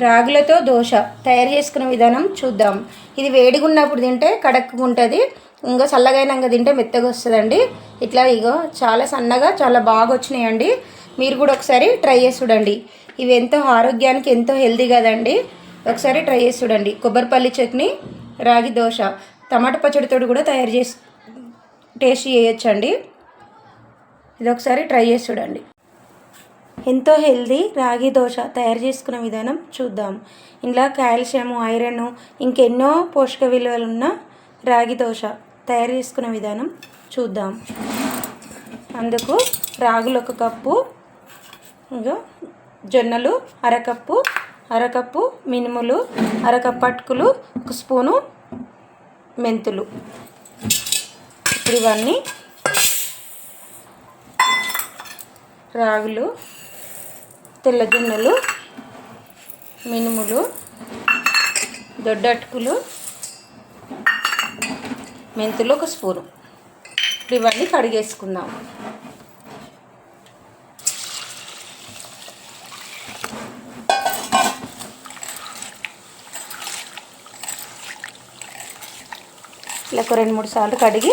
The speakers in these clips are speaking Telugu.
రాగులతో దోశ తయారు చేసుకునే విధానం చూద్దాం. ఇది వేడిగా ఉన్నప్పుడు తింటే కడక్గా ఉంటుంది, ఇంకా చల్లగైనాక తింటే మెత్తగా వస్తుందండి. ఇట్లా ఇగో చాలా సన్నగా చాలా బాగా వచ్చినాయండి. మీరు కూడా ఒకసారి ట్రై చేసి చూడండి. ఇవి ఎంతో ఆరోగ్యానికి ఎంతో హెల్తీ కదండి. ఒకసారి ట్రై చేసి చూడండి. కొబ్బరిపల్లి చట్నీ, రాగి దోశ, టమాటా పచ్చడితో కూడా తయారు చేసి టేస్ట్ చేయొచ్చండి. ఇది ఒకసారి ట్రై చేసి చూడండి. ఎంతో హెల్దీ రాగి దోశ తయారు చేసుకునే విధానం చూద్దాం. ఇందులో కాల్షియం, ఐరన్, ఇంకెన్నో పోషక విలువలు ఉన్న రాగి దోశ తయారు చేసుకునే విధానం చూద్దాం. అందుకు రాగులు 1 కప్పు, ఇంకా జొన్నలు అరకప్పు మినుములు, అరకప్పు అటుకులు, 1 స్పూను మెంతులు. ఇప్పుడు ఇవన్నీ రాగులు, తెల్ల జొన్నలు, మినుములు, దొడ్డ అటుకులు, మెంతులు 1 స్పూను. ఇప్పుడు ఇవన్నీ కడిగేసుకుందాం. ఇలా 2-3 సార్లు కడిగి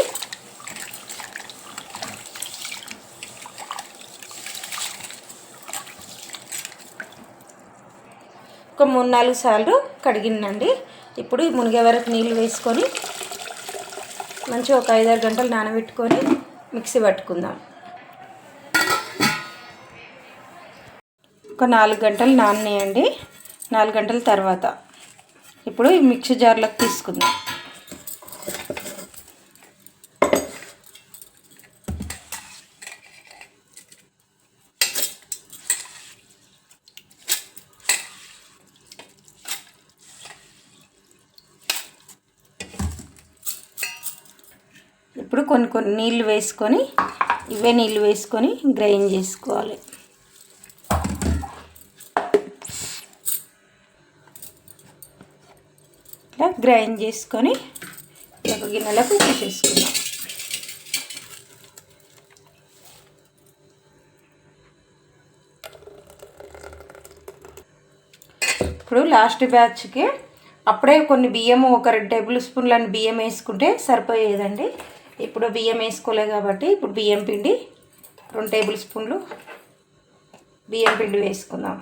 ఒక 3-4 సార్లు కడిగినండి. ఇప్పుడు మునిగే వరకు నీళ్ళు వేసుకొని మంచిగా ఒక 5-6 గంటలు నానబెట్టుకొని మిక్సీ పట్టుకుందాం. ఒక 4 గంటలు నాననేయండి. 4 గంటల తర్వాత ఇప్పుడు ఈ మిక్సీ జార్లోకి తీసుకుందాం. ఇప్పుడు కొన్ని నీళ్ళు వేసుకొని ఇవే నీళ్ళు వేసుకొని గ్రైండ్ చేసుకోవాలి. ఇట్లా గ్రైండ్ చేసుకొని ఒక గిన్నెలకు తీసేసుకుందాం. ఇప్పుడు లాస్ట్ బ్యాచ్కి అప్పుడే కొన్ని బియ్యము, ఒక 2 టేబుల్ స్పూన్లను బియ్యం వేసుకుంటే సరిపోయేదండి. ఇప్పుడు బియ్యం వేసుకోలే కాబట్టి ఇప్పుడు బియ్యం పిండి 2 టేబుల్ స్పూన్లు బియ్యం పిండి వేసుకుందాం.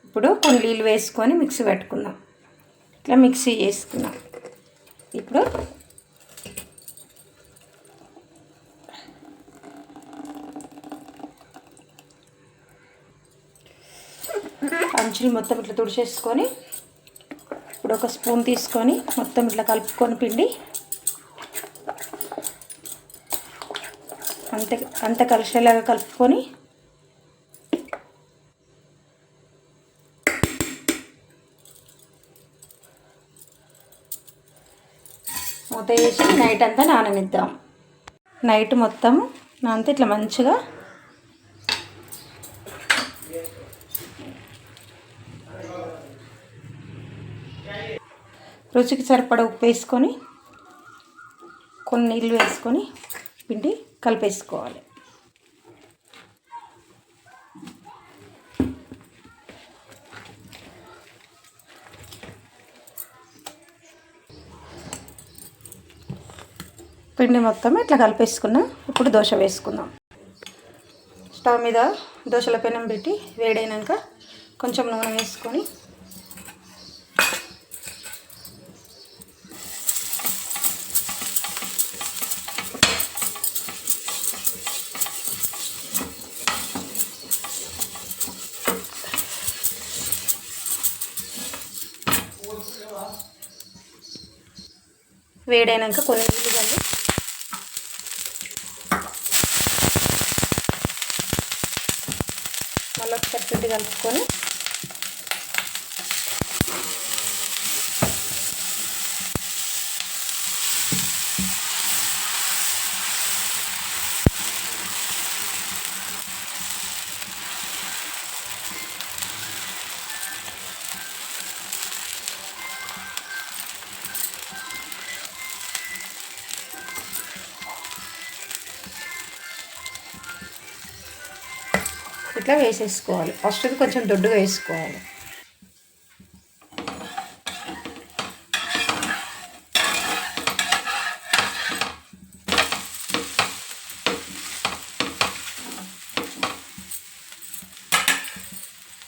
ఇప్పుడు కొన్ని నీళ్ళు వేసుకొని మిక్సీ పెట్టుకుందాం. ఇట్లా మిక్సీ చేసుకుందాం. ఇప్పుడు అంచులు మొత్తం ఇట్లా తుడిచేసుకొని ఇప్పుడు 1 స్పూన్ తీసుకొని మొత్తం ఇట్లా కలుపుకొని పిండి అంత కలిసేలాగా కలుపుకొని మూత వేసి నైట్ అంతా నాననిద్దాం. నైట్ మొత్తం నానితే ఇట్లా మంచిగా రుచికి సరిపడా ఉప్పు వేసుకొని కొన్ని నీళ్ళు వేసుకొని పిండి కలిపేసుకోవాలి. పిండి మొత్తం ఇట్లా కలిపేసుకున్నాం. ఇప్పుడు దోశ వేసుకుందాం. స్టవ్ మీద దోశల పెనం పెట్టి వేడైనాక కొంచెం నూనె వేసుకొని వేడైనాక కొన్ని నీళ్ళు కలిపి మళ్ళీ ఒకసారి పిండి కలుపుకొని ఇట్లా వేసేసుకోవాలి. ఫస్ట్ కొంచెం దొడ్డుగా వేసుకోవాలి.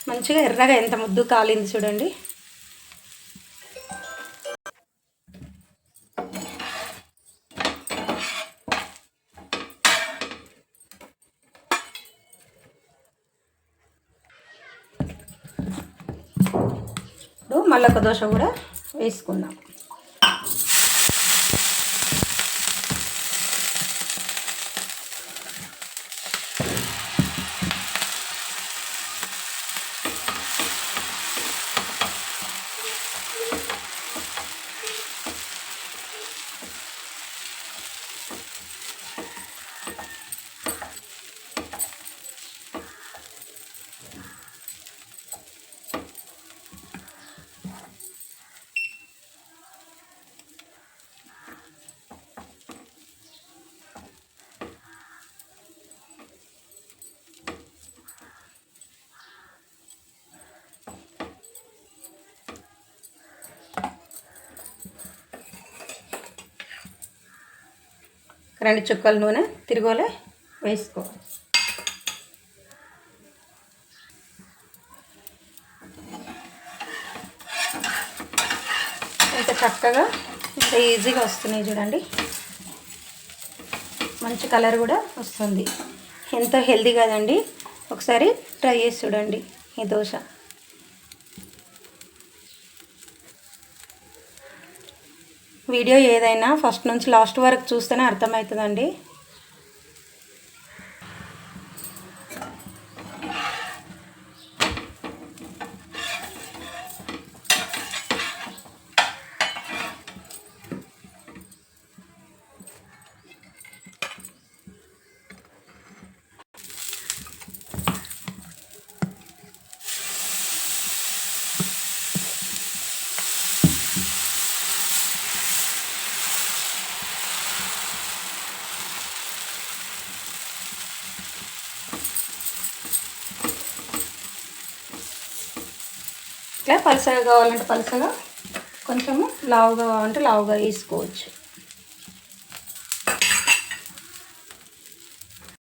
మంచిగా ఎర్రగా ఎంత ముద్దు కాలింది చూడండి. ఇప్పుడు మళ్ళీ ఒక దోశ కూడా వేసుకుందాం. రెండు చుక్కల నూనె తిరగోలే వేసుకోవాలి. ఇంత చక్కగా ఇంత ఈజీగా వస్తున్నాయి చూడండి. మంచి కలర్ కూడా వస్తుంది. ఎంతో హెల్దీ కదండి. ఒకసారి ట్రై చేసి చూడండి ఈ దోశ. వీడియో ఏదైనా ఫస్ట్ నుంచి లాస్ట్ వరకు చూస్తేనే అర్థమవుతుందండి. ఇట్లా పలసగా కావాలంటే పలసగా, కొంచెము లావుగా కావాలంటే లావుగా వేసుకోవచ్చు.